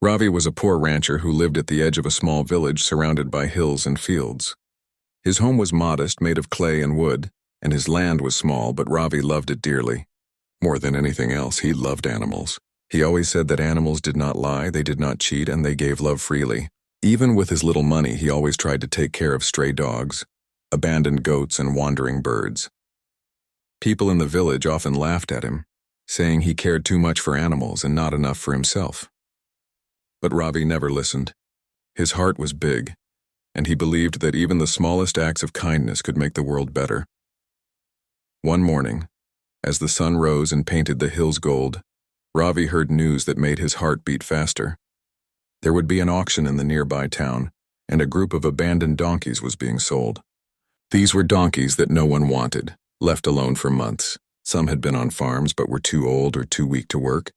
Ravi was a poor rancher who lived at the edge of a small village surrounded by hills and fields. His home was modest, made of clay and wood, and his land was small, but Ravi loved it dearly. More than anything else, he loved animals. He always said that animals did not lie, they did not cheat, and they gave love freely. Even with his little money, he always tried to take care of stray dogs, abandoned goats, and wandering birds. People in the village often laughed at him, saying he cared too much for animals and not enough for himself. But Ravi never listened. His heart was big, and he believed that even the smallest acts of kindness could make the world better. One morning, as the sun rose and painted the hills gold, Ravi heard news that made his heart beat faster. There would be an auction in the nearby town, and a group of abandoned donkeys was being sold. These were donkeys that no one wanted, left alone for months. Some had been on farms but were too old or too weak to work,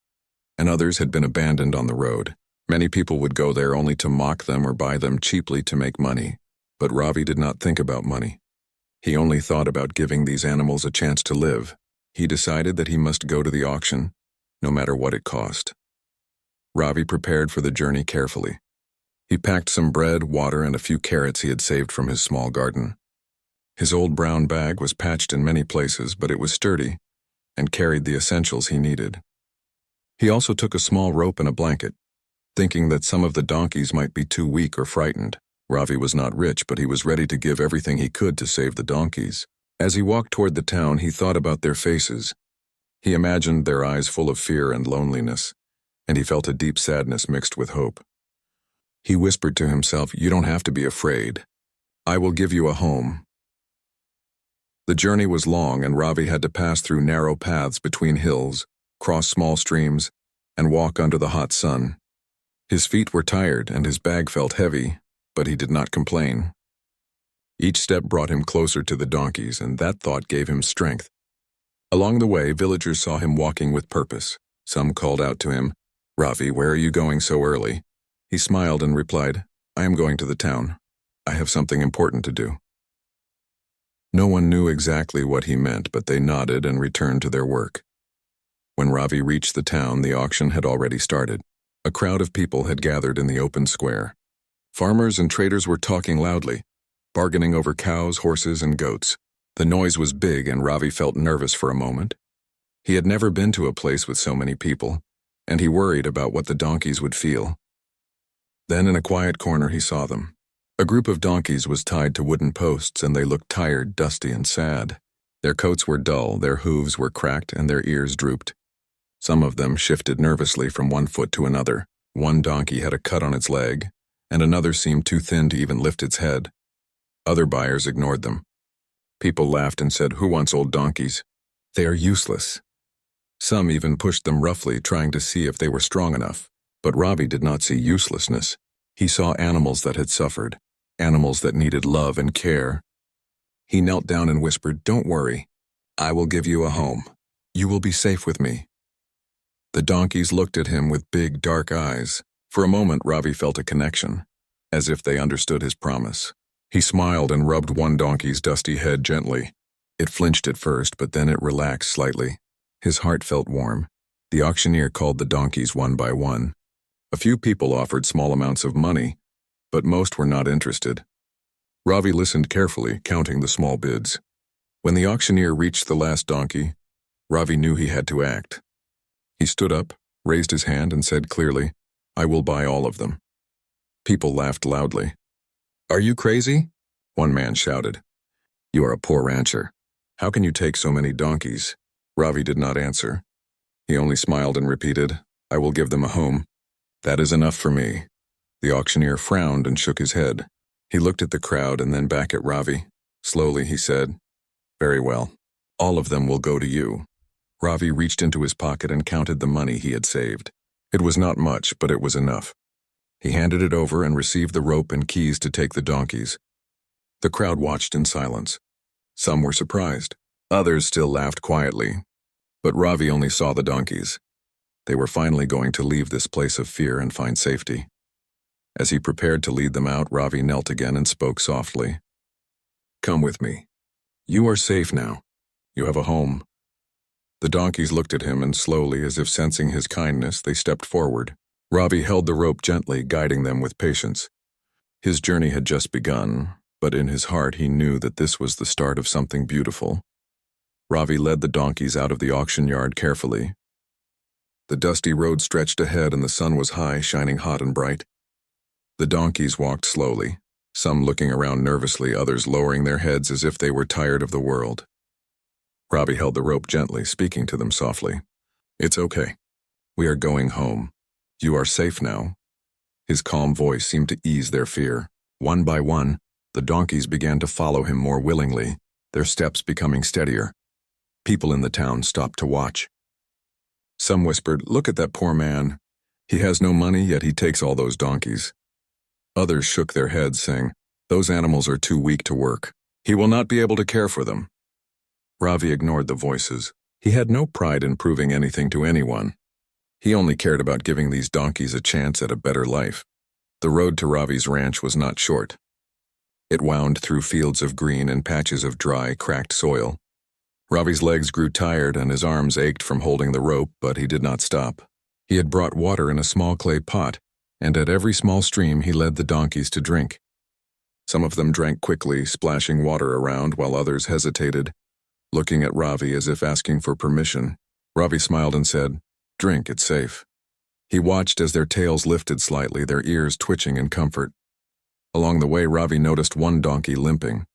and others had been abandoned on the road. Many people would go there only to mock them or buy them cheaply to make money, but Ravi did not think about money. He only thought about giving these animals a chance to live. He decided that he must go to the auction, no matter what it cost. Ravi prepared for the journey carefully. He packed some bread, water, and a few carrots he had saved from his small garden. His old brown bag was patched in many places, but it was sturdy and carried the essentials he needed. He also took a small rope and a blanket, thinking that some of the donkeys might be too weak or frightened. Ravi was not rich, but he was ready to give everything he could to save the donkeys. As he walked toward the town, he thought about their faces. He imagined their eyes full of fear and loneliness, and he felt a deep sadness mixed with hope. He whispered to himself, "You don't have to be afraid. I will give you a home." The journey was long, and Ravi had to pass through narrow paths between hills, cross small streams, and walk under the hot sun. His feet were tired and his bag felt heavy, but he did not complain. Each step brought him closer to the donkeys, and that thought gave him strength. Along the way, villagers saw him walking with purpose. Some called out to him, "Ravi, where are you going so early?" He smiled and replied, "I am going to the town. I have something important to do." No one knew exactly what he meant, but they nodded and returned to their work. When Ravi reached the town, the auction had already started. A crowd of people had gathered in the open square. Farmers and traders were talking loudly, bargaining over cows, horses, and goats. The noise was big, and Ravi felt nervous for a moment. He had never been to a place with so many people, and he worried about what the donkeys would feel. Then in a quiet corner he saw them. A group of donkeys was tied to wooden posts, and they looked tired, dusty, and sad. Their coats were dull, their hooves were cracked, and their ears drooped. Some of them shifted nervously from one foot to another. One donkey had a cut on its leg, and another seemed too thin to even lift its head. Other buyers ignored them. People laughed and said, "Who wants old donkeys? They are useless." Some even pushed them roughly, trying to see if they were strong enough. But Ravi did not see uselessness. He saw animals that had suffered, animals that needed love and care. He knelt down and whispered, "Don't worry. I will give you a home. You will be safe with me." The donkeys looked at him with big, dark eyes. For a moment, Ravi felt a connection, as if they understood his promise. He smiled and rubbed one donkey's dusty head gently. It flinched at first, but then it relaxed slightly. His heart felt warm. The auctioneer called the donkeys one by one. A few people offered small amounts of money, but most were not interested. Ravi listened carefully, counting the small bids. When the auctioneer reached the last donkey, Ravi knew he had to act. He stood up, raised his hand, and said clearly, "I will buy all of them." People laughed loudly. "Are you crazy?" one man shouted. "You are a poor rancher. How can you take so many donkeys?" Ravi did not answer. He only smiled and repeated, "I will give them a home. That is enough for me." The auctioneer frowned and shook his head. He looked at the crowd and then back at Ravi. Slowly he said, "Very well. All of them will go to you." Ravi reached into his pocket and counted the money he had saved. It was not much, but it was enough. He handed it over and received the rope and keys to take the donkeys. The crowd watched in silence. Some were surprised. Others still laughed quietly. But Ravi only saw the donkeys. They were finally going to leave this place of fear and find safety. As he prepared to lead them out, Ravi knelt again and spoke softly. "Come with me. You are safe now. You have a home." The donkeys looked at him, and slowly, as if sensing his kindness, they stepped forward. Ravi held the rope gently, guiding them with patience. His journey had just begun, but in his heart he knew that this was the start of something beautiful. Ravi led the donkeys out of the auction yard carefully. The dusty road stretched ahead and the sun was high, shining hot and bright. The donkeys walked slowly, some looking around nervously, others lowering their heads as if they were tired of the world. Ravi held the rope gently, speaking to them softly. "It's okay. We are going home. You are safe now." His calm voice seemed to ease their fear. One by one, the donkeys began to follow him more willingly, their steps becoming steadier. People in the town stopped to watch. Some whispered, "Look at that poor man. He has no money, yet he takes all those donkeys." Others shook their heads, saying, "Those animals are too weak to work. He will not be able to care for them." Ravi ignored the voices. He had no pride in proving anything to anyone. He only cared about giving these donkeys a chance at a better life. The road to Ravi's ranch was not short. It wound through fields of green and patches of dry, cracked soil. Ravi's legs grew tired and his arms ached from holding the rope, but he did not stop. He had brought water in a small clay pot, and at every small stream he led the donkeys to drink. Some of them drank quickly, splashing water around, while others hesitated, looking at Ravi as if asking for permission. Ravi smiled and said, "Drink, it's safe." He watched as their tails lifted slightly, their ears twitching in comfort. Along the way, Ravi noticed one donkey limping.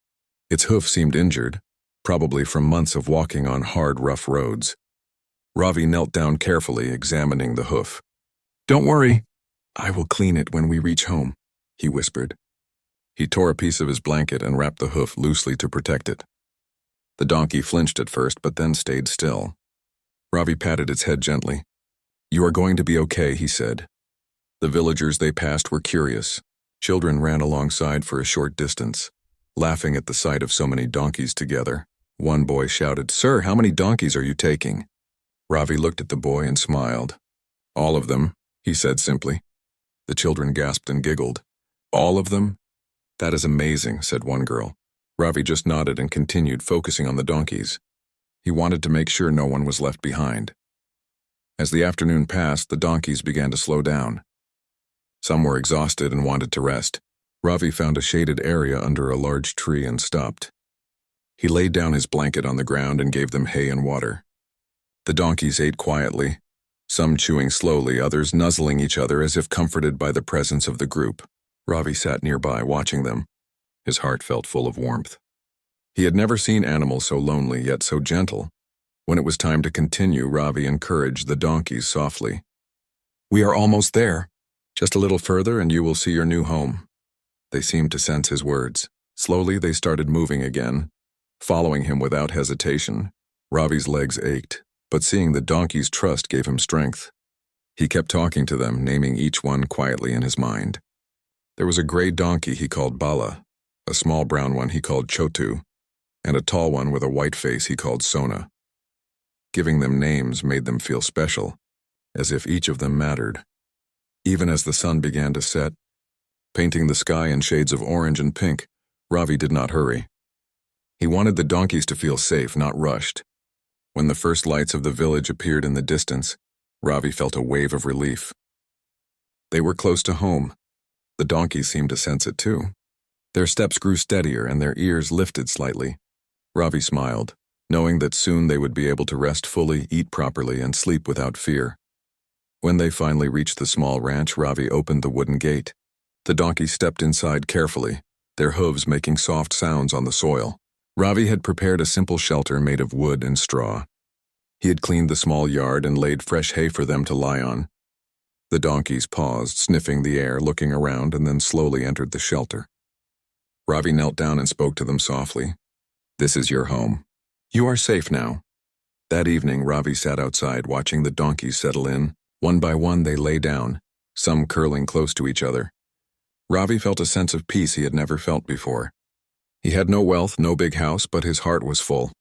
Its hoof seemed injured, probably from months of walking on hard, rough roads. Ravi knelt down carefully, examining the hoof. "Don't worry. I will clean it when we reach home," he whispered. He tore a piece of his blanket and wrapped the hoof loosely to protect it. The donkey flinched at first, but then stayed still. Ravi patted its head gently. "You are going to be okay," he said. The villagers they passed were curious. Children ran alongside for a short distance, laughing at the sight of so many donkeys together. One boy shouted, "Sir, how many donkeys are you taking?" Ravi looked at the boy and smiled. "All of them," he said simply. The children gasped and giggled. "All of them? That is amazing," said one girl. Ravi just nodded and continued, focusing on the donkeys. He wanted to make sure no one was left behind. As the afternoon passed, the donkeys began to slow down. Some were exhausted and wanted to rest. Ravi found a shaded area under a large tree and stopped. He laid down his blanket on the ground and gave them hay and water. The donkeys ate quietly, some chewing slowly, others nuzzling each other as if comforted by the presence of the group. Ravi sat nearby, watching them. His heart felt full of warmth. He had never seen animals so lonely, yet so gentle. When it was time to continue, Ravi encouraged the donkeys softly. "We are almost there. Just a little further and you will see your new home." They seemed to sense his words. Slowly they started moving again, following him without hesitation. Ravi's legs ached, but seeing the donkeys' trust gave him strength. He kept talking to them, naming each one quietly in his mind. There was a gray donkey he called Bala, a small brown one he called Chotu, and a tall one with a white face he called Sona. Giving them names made them feel special, as if each of them mattered. Even as the sun began to set, painting the sky in shades of orange and pink, Ravi did not hurry. He wanted the donkeys to feel safe, not rushed. When the first lights of the village appeared in the distance, Ravi felt a wave of relief. They were close to home. The donkeys seemed to sense it too. Their steps grew steadier and their ears lifted slightly. Ravi smiled, knowing that soon they would be able to rest fully, eat properly, and sleep without fear. When they finally reached the small ranch, Ravi opened the wooden gate. The donkeys stepped inside carefully, their hooves making soft sounds on the soil. Ravi had prepared a simple shelter made of wood and straw. He had cleaned the small yard and laid fresh hay for them to lie on. The donkeys paused, sniffing the air, looking around, and then slowly entered the shelter. Ravi knelt down and spoke to them softly. "This is your home. You are safe now." That evening, Ravi sat outside watching the donkeys settle in. One by one, they lay down, some curling close to each other. Ravi felt a sense of peace he had never felt before. He had no wealth, no big house, but his heart was full.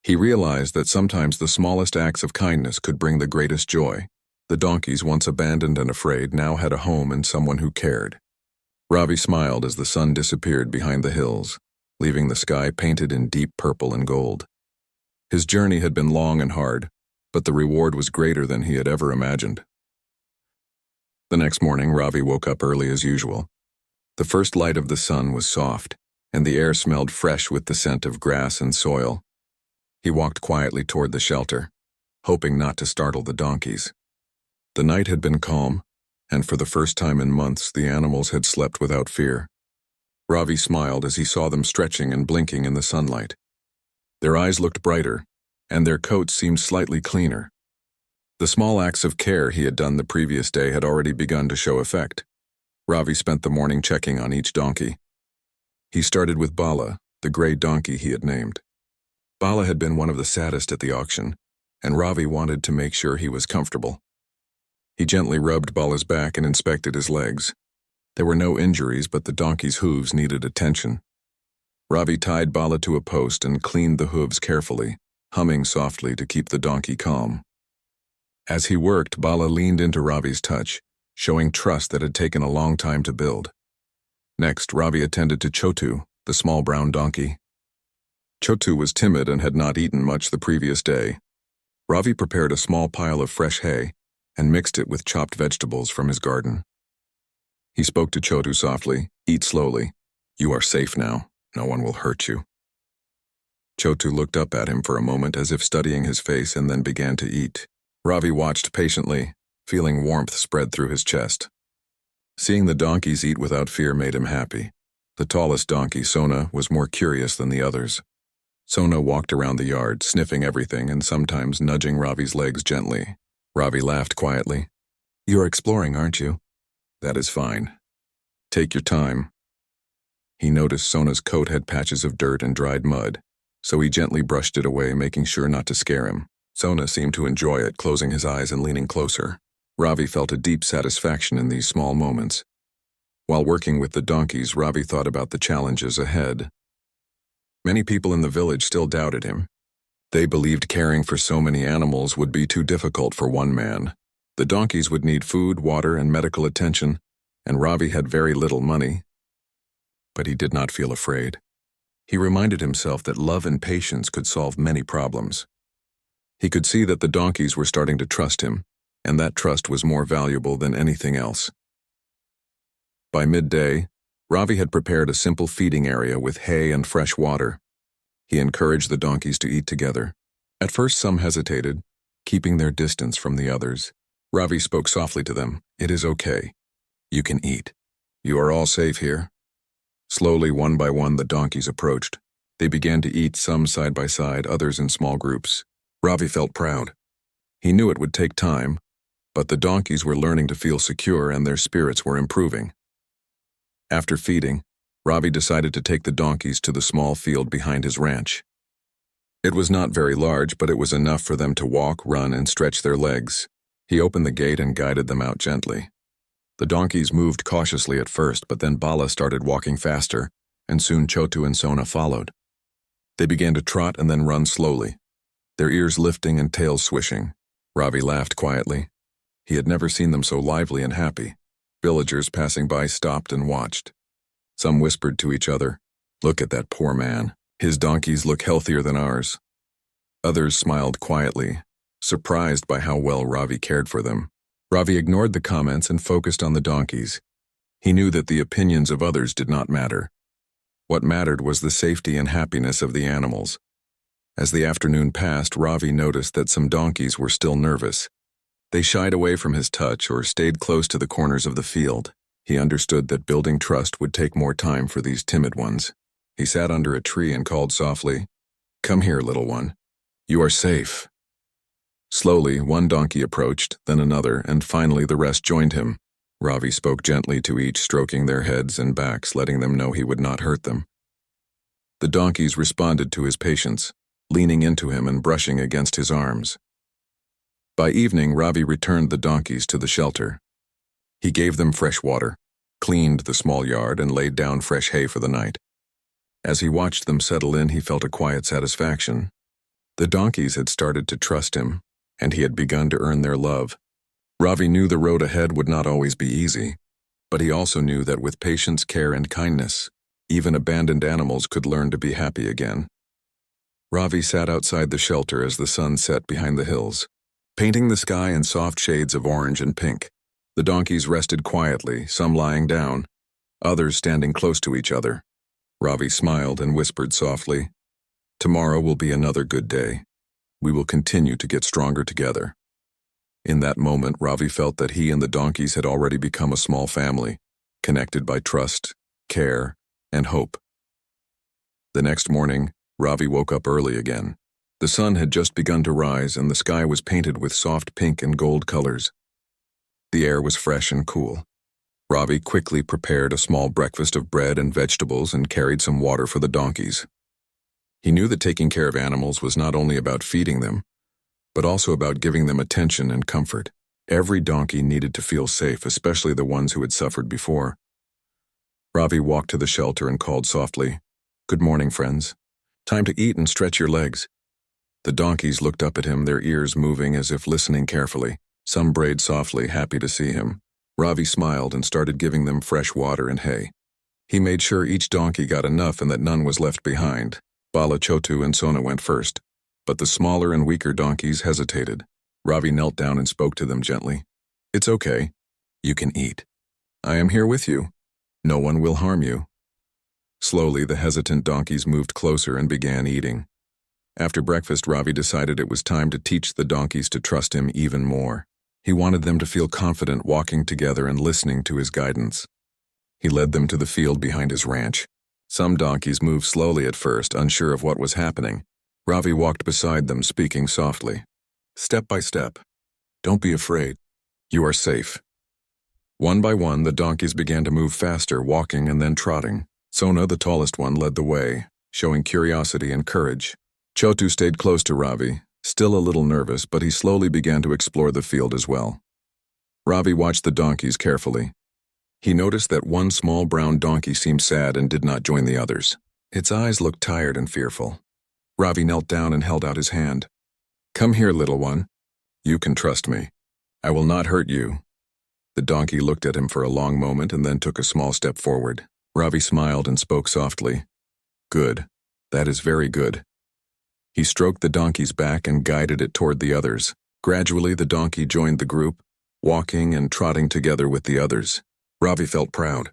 He realized that sometimes the smallest acts of kindness could bring the greatest joy. The donkeys, once abandoned and afraid, now had a home and someone who cared. Ravi smiled as the sun disappeared behind the hills, leaving the sky painted in deep purple and gold. His journey had been long and hard, but the reward was greater than he had ever imagined. The next morning, Ravi woke up early as usual. The first light of the sun was soft, and the air smelled fresh with the scent of grass and soil. He walked quietly toward the shelter, hoping not to startle the donkeys. The night had been calm, and for the first time in months, the animals had slept without fear. Ravi smiled as he saw them stretching and blinking in the sunlight. Their eyes looked brighter, and their coats seemed slightly cleaner. The small acts of care he had done the previous day had already begun to show effect. Ravi spent the morning checking on each donkey. He started with Bala, the gray donkey he had named. Bala had been one of the saddest at the auction, and Ravi wanted to make sure he was comfortable. He gently rubbed Bala's back and inspected his legs. There were no injuries, but the donkey's hooves needed attention. Ravi tied Bala to a post and cleaned the hooves carefully, humming softly to keep the donkey calm. As he worked, Bala leaned into Ravi's touch, showing trust that had taken a long time to build. Next, Ravi attended to Chotu, the small brown donkey. Chotu was timid and had not eaten much the previous day. Ravi prepared a small pile of fresh hay and mixed it with chopped vegetables from his garden. He spoke to Chotu softly, "Eat slowly. You are safe now. No one will hurt you." Chotu looked up at him for a moment as if studying his face and then began to eat. Ravi watched patiently, feeling warmth spread through his chest. Seeing the donkeys eat without fear made him happy. The tallest donkey, Sona, was more curious than the others. Sona walked around the yard, sniffing everything and sometimes nudging Ravi's legs gently. Ravi laughed quietly. "You are exploring, aren't you?" "That is fine. Take your time." He noticed Sona's coat had patches of dirt and dried mud, so he gently brushed it away, making sure not to scare him. Sona seemed to enjoy it, closing his eyes and leaning closer. Ravi felt a deep satisfaction in these small moments. While working with the donkeys, Ravi thought about the challenges ahead. Many people in the village still doubted him. They believed caring for so many animals would be too difficult for one man. The donkeys would need food, water, and medical attention, and Ravi had very little money. But he did not feel afraid. He reminded himself that love and patience could solve many problems. He could see that the donkeys were starting to trust him, and that trust was more valuable than anything else. By midday, Ravi had prepared a simple feeding area with hay and fresh water. He encouraged the donkeys to eat together. At first some hesitated, keeping their distance from the others. Ravi spoke softly to them. "It is okay. You can eat. You are all safe here." Slowly, one by one, the donkeys approached. They began to eat, some side by side, others in small groups. Ravi felt proud. He knew it would take time, but the donkeys were learning to feel secure and their spirits were improving. After feeding, Ravi decided to take the donkeys to the small field behind his ranch. It was not very large, but it was enough for them to walk, run, and stretch their legs. He opened the gate and guided them out gently. The donkeys moved cautiously at first, but then Bala started walking faster, and soon Chotu and Sona followed. They began to trot and then run slowly, their ears lifting and tails swishing. Ravi laughed quietly. He had never seen them so lively and happy. Villagers passing by stopped and watched. Some whispered to each other, "Look at that poor man. His donkeys look healthier than ours." Others smiled quietly, surprised by how well Ravi cared for them. Ravi ignored the comments and focused on the donkeys. He knew that the opinions of others did not matter. What mattered was the safety and happiness of the animals. As the afternoon passed, Ravi noticed that some donkeys were still nervous. They shied away from his touch or stayed close to the corners of the field. He understood that building trust would take more time for these timid ones. He sat under a tree and called softly, "Come here, little one. You are safe." Slowly, one donkey approached, then another, and finally the rest joined him. Ravi spoke gently to each, stroking their heads and backs, letting them know he would not hurt them. The donkeys responded to his patience, leaning into him and brushing against his arms. By evening, Ravi returned the donkeys to the shelter. He gave them fresh water, cleaned the small yard, and laid down fresh hay for the night. As he watched them settle in, he felt a quiet satisfaction. The donkeys had started to trust him, and he had begun to earn their love. Ravi knew the road ahead would not always be easy, but he also knew that with patience, care, and kindness, even abandoned animals could learn to be happy again. Ravi sat outside the shelter as the sun set behind the hills, painting the sky in soft shades of orange and pink. The donkeys rested quietly, some lying down, others standing close to each other. Ravi smiled and whispered softly, "Tomorrow will be another good day. We will continue to get stronger together." In that moment, Ravi felt that he and the donkeys had already become a small family, connected by trust, care, and hope. The next morning, Ravi woke up early again. The sun had just begun to rise and the sky was painted with soft pink and gold colors. The air was fresh and cool. Ravi quickly prepared a small breakfast of bread and vegetables and carried some water for the donkeys. He knew that taking care of animals was not only about feeding them, but also about giving them attention and comfort. Every donkey needed to feel safe, especially the ones who had suffered before. Ravi walked to the shelter and called softly, "Good morning, friends. Time to eat and stretch your legs." The donkeys looked up at him, their ears moving as if listening carefully. Some brayed softly, happy to see him. Ravi smiled and started giving them fresh water and hay. He made sure each donkey got enough and that none was left behind. Bala, Chotu, and Sona went first, but the smaller and weaker donkeys hesitated. Ravi knelt down and spoke to them gently. "It's okay. You can eat. I am here with you. No one will harm you." Slowly, the hesitant donkeys moved closer and began eating. After breakfast, Ravi decided it was time to teach the donkeys to trust him even more. He wanted them to feel confident walking together and listening to his guidance. He led them to the field behind his ranch. Some donkeys moved slowly at first, unsure of what was happening. Ravi walked beside them, speaking softly. "Step by step. Don't be afraid. You are safe." One by one, the donkeys began to move faster, walking and then trotting. Sona, the tallest one, led the way, showing curiosity and courage. Chotu stayed close to Ravi, still a little nervous, but he slowly began to explore the field as well. Ravi watched the donkeys carefully. He noticed that one small brown donkey seemed sad and did not join the others. Its eyes looked tired and fearful. Ravi knelt down and held out his hand. "Come here, little one. You can trust me. I will not hurt you." The donkey looked at him for a long moment and then took a small step forward. Ravi smiled and spoke softly. "Good. That is very good." He stroked the donkey's back and guided it toward the others. Gradually, the donkey joined the group, walking and trotting together with the others. Ravi felt proud.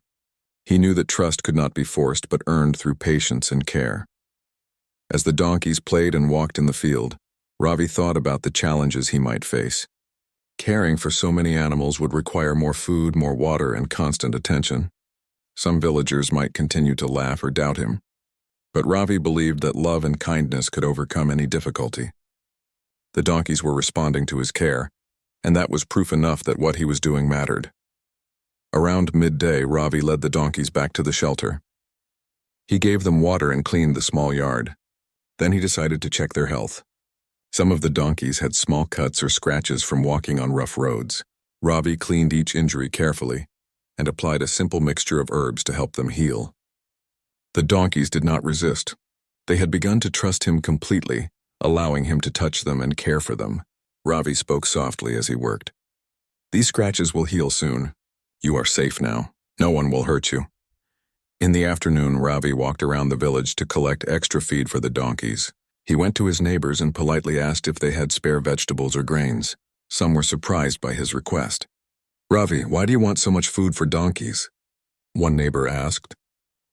He knew that trust could not be forced but earned through patience and care. As the donkeys played and walked in the field, Ravi thought about the challenges he might face. Caring for so many animals would require more food, more water, and constant attention. Some villagers might continue to laugh or doubt him, but Ravi believed that love and kindness could overcome any difficulty. The donkeys were responding to his care, and that was proof enough that what he was doing mattered. Around midday, Ravi led the donkeys back to the shelter. He gave them water and cleaned the small yard. Then he decided to check their health. Some of the donkeys had small cuts or scratches from walking on rough roads. Ravi cleaned each injury carefully and applied a simple mixture of herbs to help them heal. The donkeys did not resist. They had begun to trust him completely, allowing him to touch them and care for them. Ravi spoke softly as he worked. "These scratches will heal soon. You are safe now. No one will hurt you." In the afternoon, Ravi walked around the village to collect extra feed for the donkeys. He went to his neighbors and politely asked if they had spare vegetables or grains. Some were surprised by his request. "Ravi, why do you want so much food for donkeys?" one neighbor asked.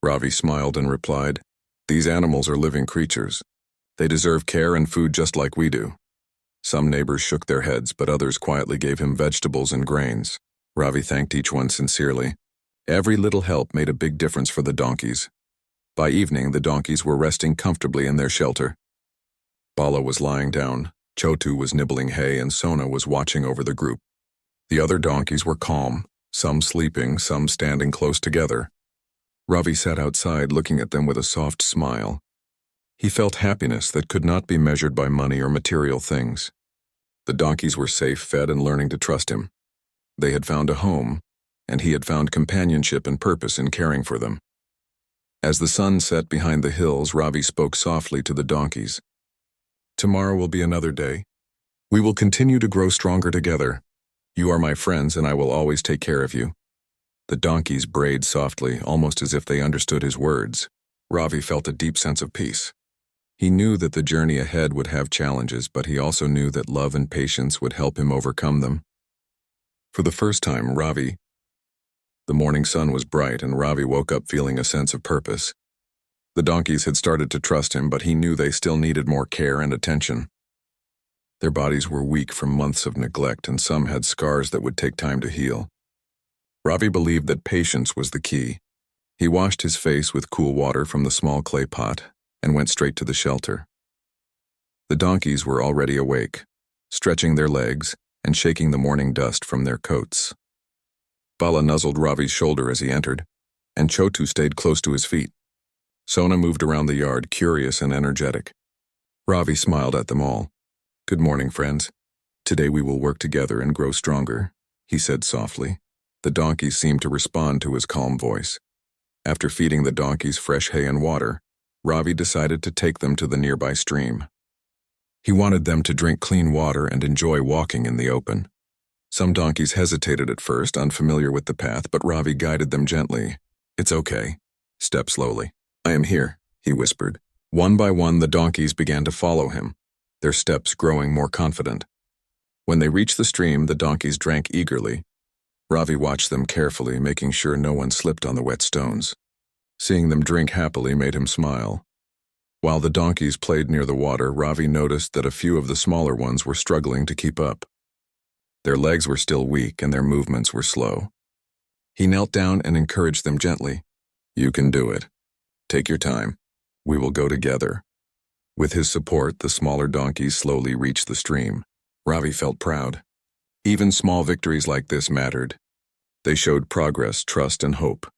Ravi smiled and replied, "These animals are living creatures. They deserve care and food just like we do." Some neighbors shook their heads, but others quietly gave him vegetables and grains. Ravi thanked each one sincerely. Every little help made a big difference for the donkeys. By evening, the donkeys were resting comfortably in their shelter. Bala was lying down, Chotu was nibbling hay, and Sona was watching over the group. The other donkeys were calm, some sleeping, some standing close together. Ravi sat outside looking at them with a soft smile. He felt happiness that could not be measured by money or material things. The donkeys were safe, fed, and learning to trust him. They had found a home, and he had found companionship and purpose in caring for them. As the sun set behind the hills, Ravi spoke softly to the donkeys. "Tomorrow will be another day. We will continue to grow stronger together. You are my friends, and I will always take care of you." The donkeys brayed softly, almost as if they understood his words. Ravi felt a deep sense of peace. He knew that the journey ahead would have challenges, but he also knew that love and patience would help him overcome them. For the first time, the morning sun was bright and Ravi woke up feeling a sense of purpose. The donkeys had started to trust him, but he knew they still needed more care and attention. Their bodies were weak from months of neglect, and some had scars that would take time to heal. Ravi believed that patience was the key. He washed his face with cool water from the small clay pot and went straight to the shelter. The donkeys were already awake, stretching their legs and shaking the morning dust from their coats. Bala nuzzled Ravi's shoulder as he entered, and Chotu stayed close to his feet. Sona moved around the yard, curious and energetic. Ravi smiled at them all. "Good morning, friends. Today we will work together and grow stronger," he said softly. The donkeys seemed to respond to his calm voice. After feeding the donkeys fresh hay and water, Ravi decided to take them to the nearby stream. He wanted them to drink clean water and enjoy walking in the open. Some donkeys hesitated at first, unfamiliar with the path, but Ravi guided them gently. "It's okay. Step slowly. I am here," he whispered. One by one, the donkeys began to follow him, their steps growing more confident. When they reached the stream, the donkeys drank eagerly. Ravi watched them carefully, making sure no one slipped on the wet stones. Seeing them drink happily made him smile. While the donkeys played near the water, Ravi noticed that a few of the smaller ones were struggling to keep up. Their legs were still weak and their movements were slow. He knelt down and encouraged them gently. "You can do it. Take your time. We will go together." With his support, the smaller donkeys slowly reached the stream. Ravi felt proud. Even small victories like this mattered. They showed progress, trust, and hope.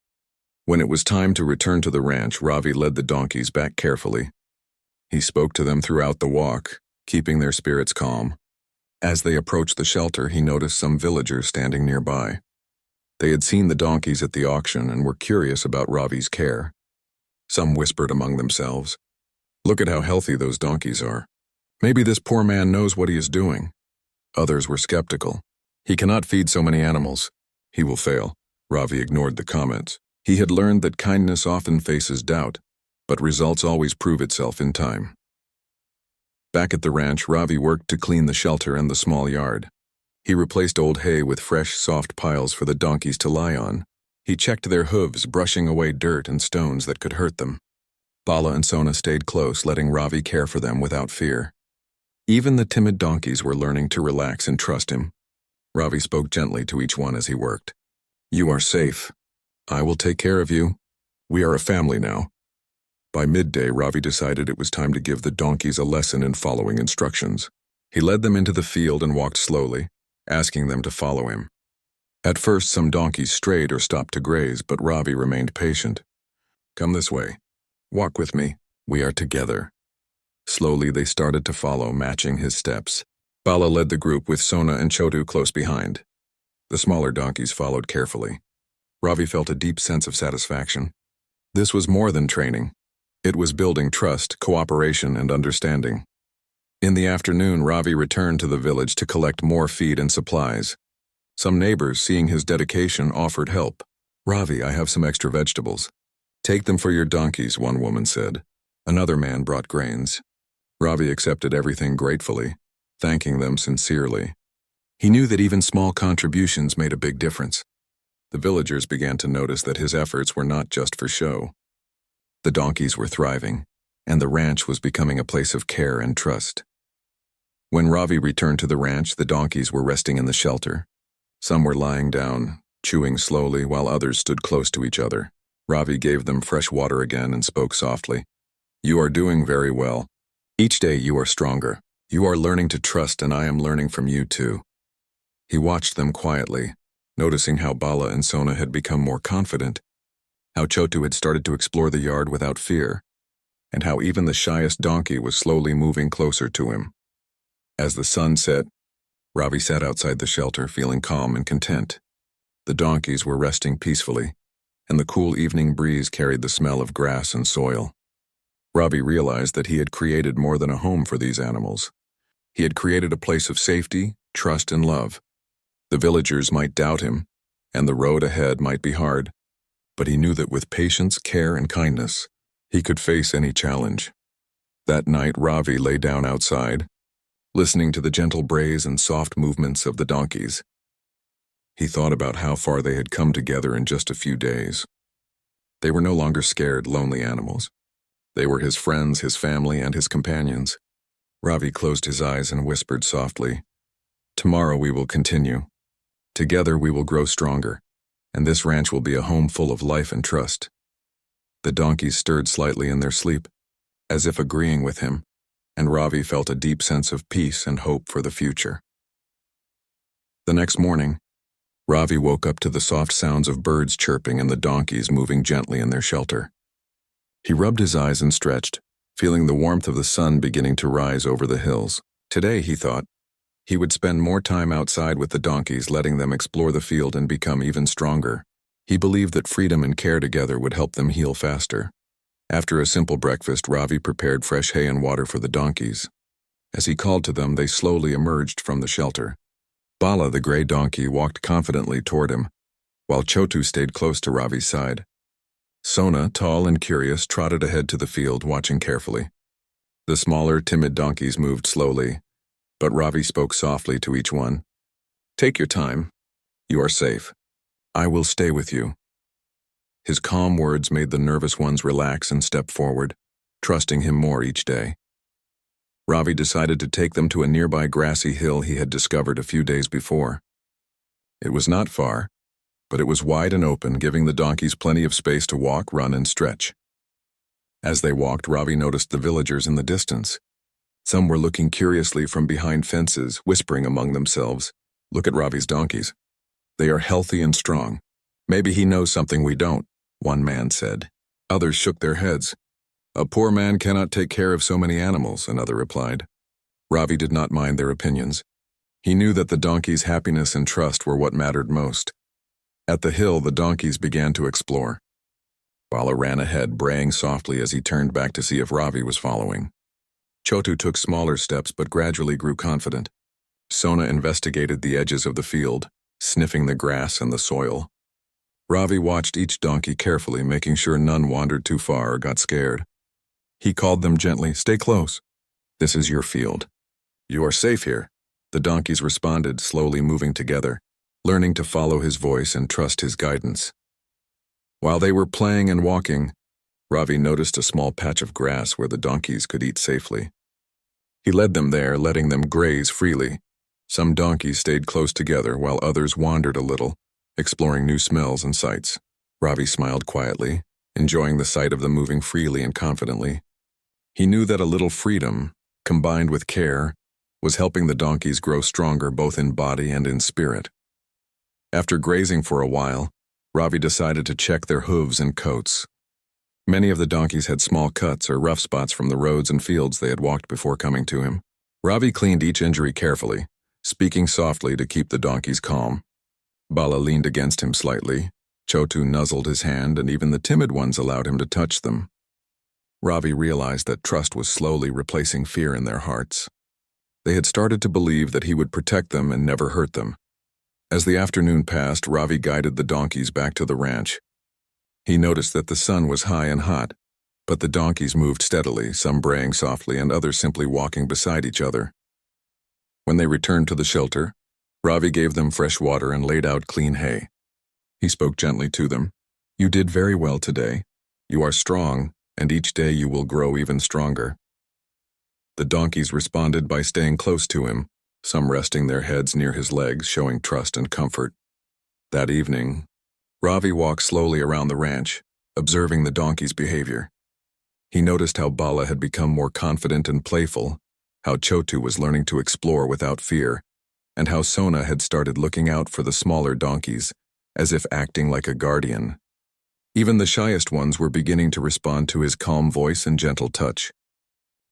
When it was time to return to the ranch, Ravi led the donkeys back carefully. He spoke to them throughout the walk, keeping their spirits calm. As they approached the shelter, he noticed some villagers standing nearby. They had seen the donkeys at the auction and were curious about Ravi's care. Some whispered among themselves, "Look at how healthy those donkeys are. Maybe this poor man knows what he is doing." Others were skeptical. "He cannot feed so many animals. He will fail." Ravi ignored the comments. He had learned that kindness often faces doubt, but results always prove itself in time. Back at the ranch, Ravi worked to clean the shelter and the small yard. He replaced old hay with fresh, soft piles for the donkeys to lie on. He checked their hooves, brushing away dirt and stones that could hurt them. Bala and Sona stayed close, letting Ravi care for them without fear. Even the timid donkeys were learning to relax and trust him. Ravi spoke gently to each one as he worked. "You are safe. I will take care of you. We are a family now." By midday, Ravi decided it was time to give the donkeys a lesson in following instructions. He led them into the field and walked slowly, asking them to follow him. At first, some donkeys strayed or stopped to graze, but Ravi remained patient. "Come this way. Walk with me. We are together." Slowly, they started to follow, matching his steps. Bala led the group with Sona and Chotu close behind. The smaller donkeys followed carefully. Ravi felt a deep sense of satisfaction. This was more than training. It was building trust, cooperation, and understanding. In the afternoon, Ravi returned to the village to collect more feed and supplies. Some neighbors, seeing his dedication, offered help. "Ravi, I have some extra vegetables. Take them for your donkeys," one woman said. Another man brought grains. Ravi accepted everything gratefully, thanking them sincerely. He knew that even small contributions made a big difference. The villagers began to notice that his efforts were not just for show. The donkeys were thriving, and the ranch was becoming a place of care and trust. When Ravi returned to the ranch, the donkeys were resting in the shelter. Some were lying down, chewing slowly, while others stood close to each other. Ravi gave them fresh water again and spoke softly. "You are doing very well. Each day you are stronger. You are learning to trust, and I am learning from you too." He watched them quietly, noticing how Bala and Sona had become more confident, how Chotu had started to explore the yard without fear, and how even the shyest donkey was slowly moving closer to him. As the sun set, Ravi sat outside the shelter, feeling calm and content. The donkeys were resting peacefully, and the cool evening breeze carried the smell of grass and soil. Ravi realized that he had created more than a home for these animals. He had created a place of safety, trust, and love. The villagers might doubt him, and the road ahead might be hard, but he knew that with patience, care, and kindness, he could face any challenge. That night, Ravi lay down outside, listening to the gentle brays and soft movements of the donkeys. He thought about how far they had come together in just a few days. They were no longer scared, lonely animals. They were his friends, his family, and his companions. Ravi closed his eyes and whispered softly, "Tomorrow we will continue. Together we will grow stronger, and this ranch will be a home full of life and trust." The donkeys stirred slightly in their sleep, as if agreeing with him, and Ravi felt a deep sense of peace and hope for the future. The next morning, Ravi woke up to the soft sounds of birds chirping and the donkeys moving gently in their shelter. He rubbed his eyes and stretched, feeling the warmth of the sun beginning to rise over the hills. Today, he thought, he would spend more time outside with the donkeys, letting them explore the field and become even stronger. He believed that freedom and care together would help them heal faster. After a simple breakfast, Ravi prepared fresh hay and water for the donkeys. As he called to them, they slowly emerged from the shelter. Bala, the gray donkey, walked confidently toward him, while Chotu stayed close to Ravi's side. Sona, tall and curious, trotted ahead to the field, watching carefully. The smaller, timid donkeys moved slowly, but Ravi spoke softly to each one. "Take your time. You are safe. I will stay with you." His calm words made the nervous ones relax and step forward, trusting him more each day. Ravi decided to take them to a nearby grassy hill he had discovered a few days before. It was not far, but it was wide and open, giving the donkeys plenty of space to walk, run, and stretch. As they walked, Ravi noticed the villagers in the distance. Some were looking curiously from behind fences, whispering among themselves, "Look at Ravi's donkeys. They are healthy and strong. Maybe he knows something we don't," one man said. Others shook their heads. "A poor man cannot take care of so many animals," another replied. Ravi did not mind their opinions. He knew that the donkeys' happiness and trust were what mattered most. At the hill, the donkeys began to explore. Bala ran ahead, braying softly as he turned back to see if Ravi was following. Chotu took smaller steps but gradually grew confident. Sona investigated the edges of the field, sniffing the grass and the soil. Ravi watched each donkey carefully, making sure none wandered too far or got scared. He called them gently, "Stay close. This is your field. You are safe here." The donkeys responded, slowly moving together, learning to follow his voice and trust his guidance. While they were playing and walking, Ravi noticed a small patch of grass where the donkeys could eat safely. He led them there, letting them graze freely. Some donkeys stayed close together while others wandered a little, exploring new smells and sights. Ravi smiled quietly, enjoying the sight of them moving freely and confidently. He knew that a little freedom, combined with care, was helping the donkeys grow stronger both in body and in spirit. After grazing for a while, Ravi decided to check their hooves and coats. Many of the donkeys had small cuts or rough spots from the roads and fields they had walked before coming to him. Ravi cleaned each injury carefully, speaking softly to keep the donkeys calm. Bala leaned against him slightly. Chotu nuzzled his hand, and even the timid ones allowed him to touch them. Ravi realized that trust was slowly replacing fear in their hearts. They had started to believe that he would protect them and never hurt them. As the afternoon passed, Ravi guided the donkeys back to the ranch. He noticed that the sun was high and hot, but the donkeys moved steadily, some braying softly and others simply walking beside each other. When they returned to the shelter, Ravi gave them fresh water and laid out clean hay. He spoke gently to them. "You did very well today. You are strong, and each day you will grow even stronger." The donkeys responded by staying close to him, some resting their heads near his legs, showing trust and comfort. That evening, Ravi walked slowly around the ranch, observing the donkeys' behavior. He noticed how Bala had become more confident and playful, how Chotu was learning to explore without fear, and how Sona had started looking out for the smaller donkeys, as if acting like a guardian. Even the shyest ones were beginning to respond to his calm voice and gentle touch.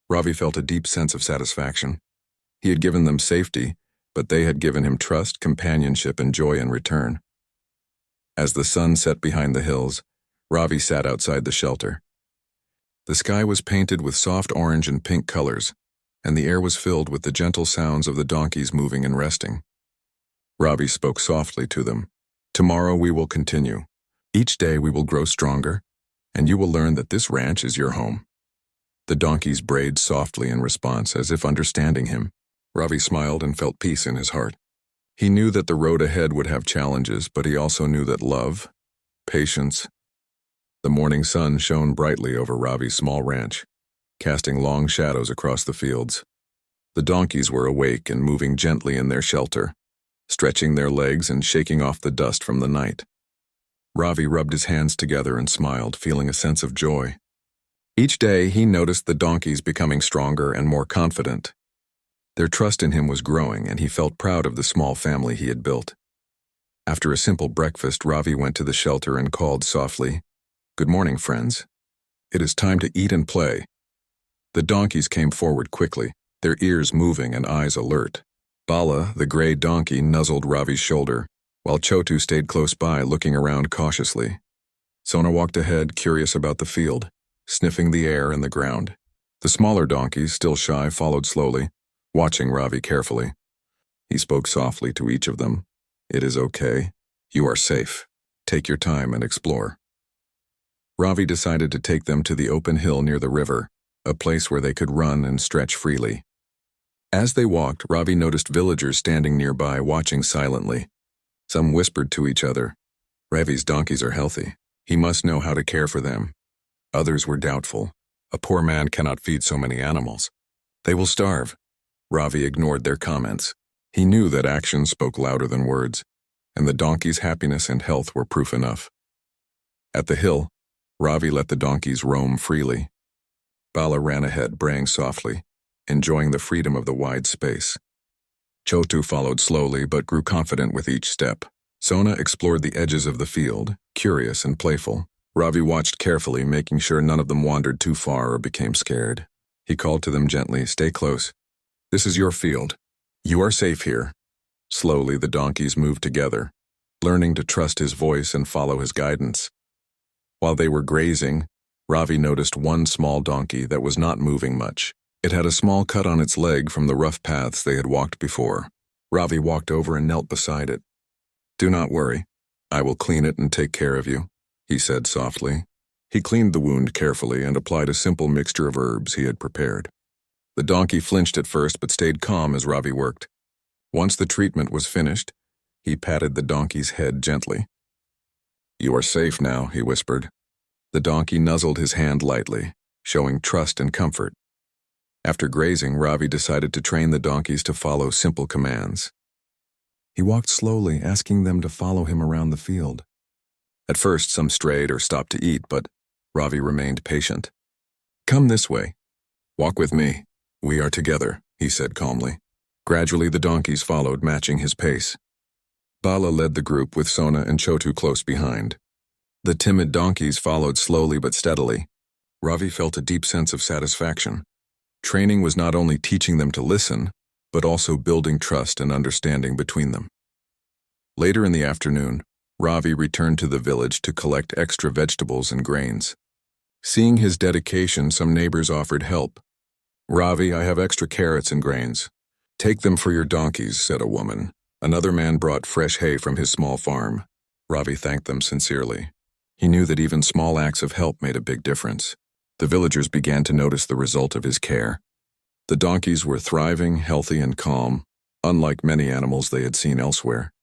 Ravi felt a deep sense of satisfaction. He had given them safety, but they had given him trust, companionship, and joy in return. As the sun set behind the hills, Ravi sat outside the shelter. The sky was painted with soft orange and pink colors, and the air was filled with the gentle sounds of the donkeys moving and resting. Ravi spoke softly to them. "Tomorrow we will continue. Each day we will grow stronger, and you will learn that this ranch is your home." The donkeys brayed softly in response, as if understanding him. Ravi smiled and felt peace in his heart. He knew that the road ahead would have challenges, but he also knew that love, patience. The morning sun shone brightly over Ravi's small ranch, casting long shadows across the fields. The donkeys were awake and moving gently in their shelter, stretching their legs and shaking off the dust from the night. Ravi rubbed his hands together and smiled, feeling a sense of joy. Each day, he noticed the donkeys becoming stronger and more confident. Their trust in him was growing, and he felt proud of the small family he had built. After a simple breakfast, Ravi went to the shelter and called softly, "Good morning, friends. It is time to eat and play." The donkeys came forward quickly, their ears moving and eyes alert. Bala, the gray donkey, nuzzled Ravi's shoulder, while Chotu stayed close by, looking around cautiously. Sona walked ahead, curious about the field, sniffing the air and the ground. The smaller donkeys, still shy, followed slowly, watching Ravi carefully. He spoke softly to each of them. "It is okay. You are safe. Take your time and explore." Ravi decided to take them to the open hill near the river, a place where they could run and stretch freely. As they walked, Ravi noticed villagers standing nearby, watching silently. Some whispered to each other, "Ravi's donkeys are healthy. He must know how to care for them." Others were doubtful. "A poor man cannot feed so many animals. They will starve." Ravi ignored their comments. He knew that actions spoke louder than words, and the donkey's happiness and health were proof enough. At the hill, Ravi let the donkeys roam freely. Bala ran ahead, braying softly, enjoying the freedom of the wide space. Chotu followed slowly but grew confident with each step. Sona explored the edges of the field, curious and playful. Ravi watched carefully, making sure none of them wandered too far or became scared. He called to them gently, "Stay close. This is your field. You are safe here." Slowly, the donkeys moved together, learning to trust his voice and follow his guidance. While they were grazing, Ravi noticed one small donkey that was not moving much. It had a small cut on its leg from the rough paths they had walked before. Ravi walked over and knelt beside it. "Do not worry. I will clean it and take care of you," he said softly. He cleaned the wound carefully and applied a simple mixture of herbs he had prepared. The donkey flinched at first but stayed calm as Ravi worked. Once the treatment was finished, he patted the donkey's head gently. "You are safe now," he whispered. The donkey nuzzled his hand lightly, showing trust and comfort. After grazing, Ravi decided to train the donkeys to follow simple commands. He walked slowly, asking them to follow him around the field. At first, some strayed or stopped to eat, but Ravi remained patient. "Come this way. Walk with me. We are together," he said calmly. Gradually, the donkeys followed, matching his pace. Bala led the group with Sona and Chotu close behind. The timid donkeys followed slowly but steadily. Ravi felt a deep sense of satisfaction. Training was not only teaching them to listen, but also building trust and understanding between them. Later in the afternoon, Ravi returned to the village to collect extra vegetables and grains. Seeing his dedication, some neighbors offered help. "Ravi, I have extra carrots and grains. Take them for your donkeys," said a woman. Another man brought fresh hay from his small farm. Ravi thanked them sincerely. He knew that even small acts of help made a big difference. The villagers began to notice the result of his care. The donkeys were thriving, healthy, and calm, unlike many animals they had seen elsewhere.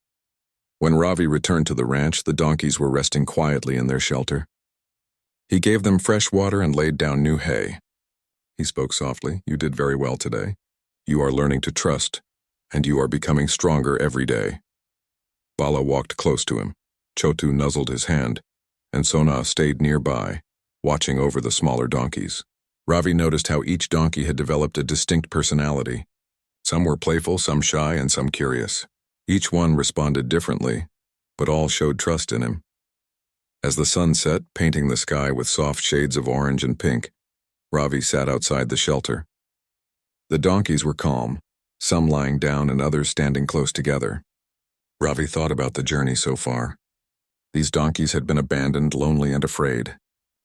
When Ravi returned to the ranch, the donkeys were resting quietly in their shelter. He gave them fresh water and laid down new hay. He spoke softly, "You did very well today. You are learning to trust, and you are becoming stronger every day." Bala walked close to him. Chotu nuzzled his hand, and Sona stayed nearby, watching over the smaller donkeys. Ravi noticed how each donkey had developed a distinct personality. Some were playful, some shy, and some curious. Each one responded differently, but all showed trust in him. As the sun set, painting the sky with soft shades of orange and pink, Ravi sat outside the shelter. The donkeys were calm, some lying down and others standing close together. Ravi thought about the journey so far. These donkeys had been abandoned, lonely, and afraid.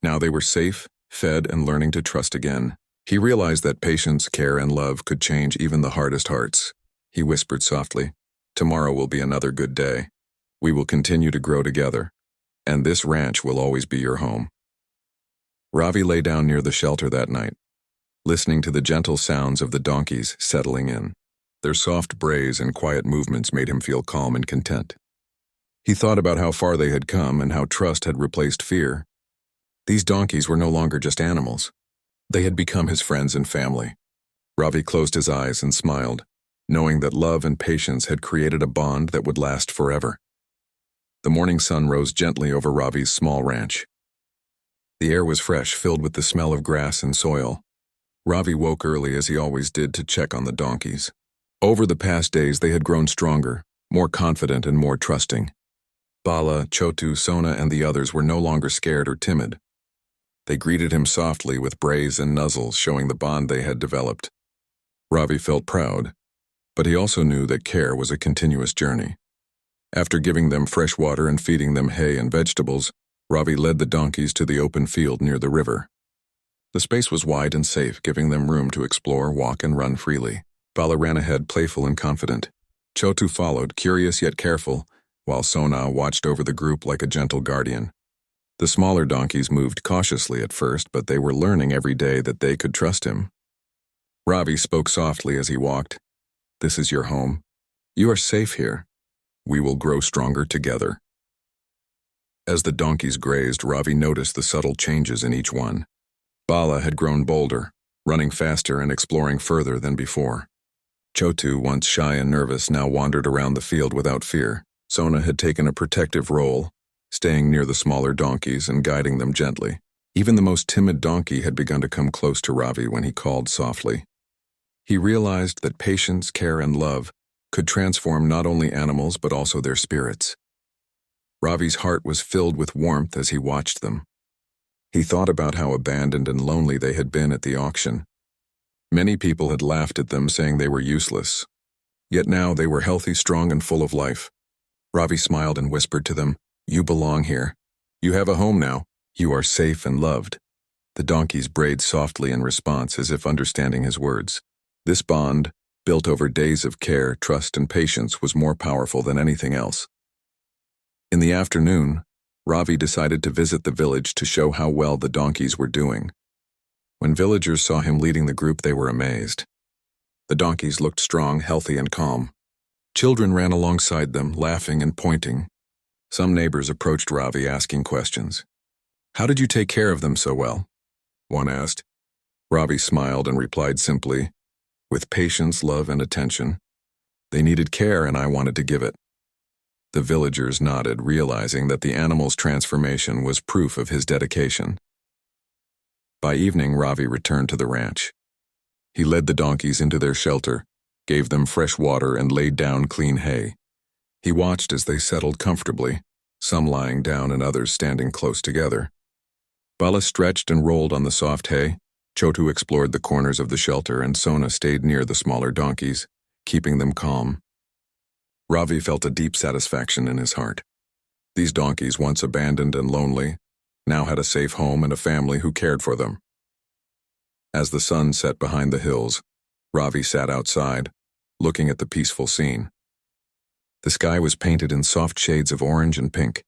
Now they were safe, fed, and learning to trust again. He realized that patience, care, and love could change even the hardest hearts. He whispered softly, "Tomorrow will be another good day. We will continue to grow together, and this ranch will always be your home." Ravi lay down near the shelter that night, listening to the gentle sounds of the donkeys settling in. Their soft brays and quiet movements made him feel calm and content. He thought about how far they had come and how trust had replaced fear. These donkeys were no longer just animals. They had become his friends and family. Ravi closed his eyes and smiled, knowing that love and patience had created a bond that would last forever. The morning sun rose gently over Ravi's small ranch. The air was fresh, filled with the smell of grass and soil. Ravi woke early as he always did to check on the donkeys. Over the past days they had grown stronger, more confident and more trusting. Bala, Chotu, Sona and the others were no longer scared or timid. They greeted him softly with brays and nuzzles, showing the bond they had developed. Ravi felt proud, but he also knew that care was a continuous journey. After giving them fresh water and feeding them hay and vegetables, Ravi led the donkeys to the open field near the river. The space was wide and safe, giving them room to explore, walk and run freely. Bala ran ahead, playful and confident. Chotu followed, curious yet careful, while Sona watched over the group like a gentle guardian. The smaller donkeys moved cautiously at first, but they were learning every day that they could trust him. Ravi spoke softly as he walked. "This is your home. You are safe here. We will grow stronger together." As the donkeys grazed, Ravi noticed the subtle changes in each one. Bala had grown bolder, running faster and exploring further than before. Chotu, once shy and nervous, now wandered around the field without fear. Sona had taken a protective role, staying near the smaller donkeys and guiding them gently. Even the most timid donkey had begun to come close to Ravi when he called softly. He realized that patience, care, and love could transform not only animals but also their spirits. Ravi's heart was filled with warmth as he watched them. He thought about how abandoned and lonely they had been at the auction. Many people had laughed at them, saying they were useless. Yet now they were healthy, strong, and full of life. Ravi smiled and whispered to them, "You belong here. You have a home now. You are safe and loved." The donkeys brayed softly in response, as if understanding his words. This bond, built over days of care, trust, and patience, was more powerful than anything else. In the afternoon, Ravi decided to visit the village to show how well the donkeys were doing. When villagers saw him leading the group, they were amazed. The donkeys looked strong, healthy, and calm. Children ran alongside them, laughing and pointing. Some neighbors approached Ravi, asking questions. "How did you take care of them so well?" one asked. Ravi smiled and replied simply, "With patience, love, and attention. They needed care and I wanted to give it." The villagers nodded, realizing that the animal's transformation was proof of his dedication. By evening, Ravi returned to the ranch. He led the donkeys into their shelter, gave them fresh water, and laid down clean hay. He watched as they settled comfortably, some lying down and others standing close together. Bala stretched and rolled on the soft hay. Chotu explored the corners of the shelter, and Sona stayed near the smaller donkeys, keeping them calm. Ravi felt a deep satisfaction in his heart. These donkeys, once abandoned and lonely, now had a safe home and a family who cared for them. As the sun set behind the hills, Ravi sat outside, looking at the peaceful scene. The sky was painted in soft shades of orange and pink,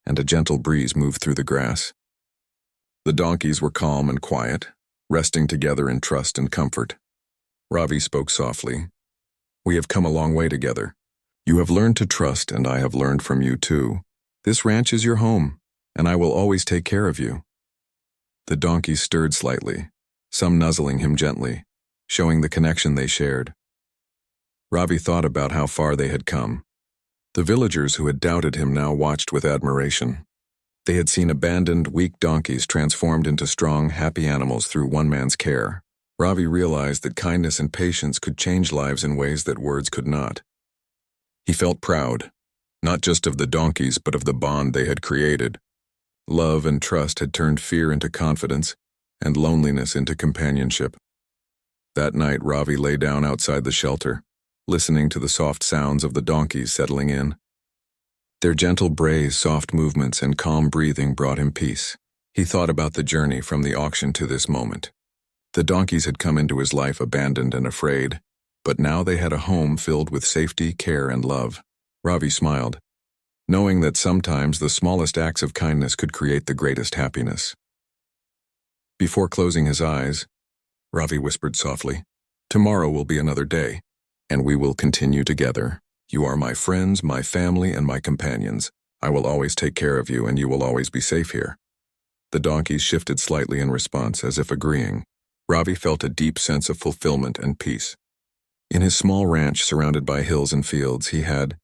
and a gentle breeze moved through the grass. The donkeys were calm and quiet, resting together in trust and comfort. Ravi spoke softly. "We have come a long way together. You have learned to trust, and I have learned from you too. This ranch is your home, and I will always take care of you." The donkeys stirred slightly, some nuzzling him gently, showing the connection they shared. Ravi thought about how far they had come. The villagers who had doubted him now watched with admiration. They had seen abandoned, weak donkeys transformed into strong, happy animals through one man's care. Ravi realized that kindness and patience could change lives in ways that words could not. He felt proud, not just of the donkeys, but of the bond they had created. Love and trust had turned fear into confidence, and loneliness into companionship. That night, Ravi lay down outside the shelter, listening to the soft sounds of the donkeys settling in. Their gentle brays, soft movements, and calm breathing brought him peace. He thought about the journey from the auction to this moment. The donkeys had come into his life abandoned and afraid, but now they had a home filled with safety, care, and love. Ravi smiled, knowing that sometimes the smallest acts of kindness could create the greatest happiness. Before closing his eyes, Ravi whispered softly, "Tomorrow will be another day. and we will continue together. You are my friends, my family, and my companions. I will always take care of you, and you will always be safe here." The donkeys shifted slightly in response, as if agreeing. Ravi felt a deep sense of fulfillment and peace. In his small ranch surrounded by hills and fields, he had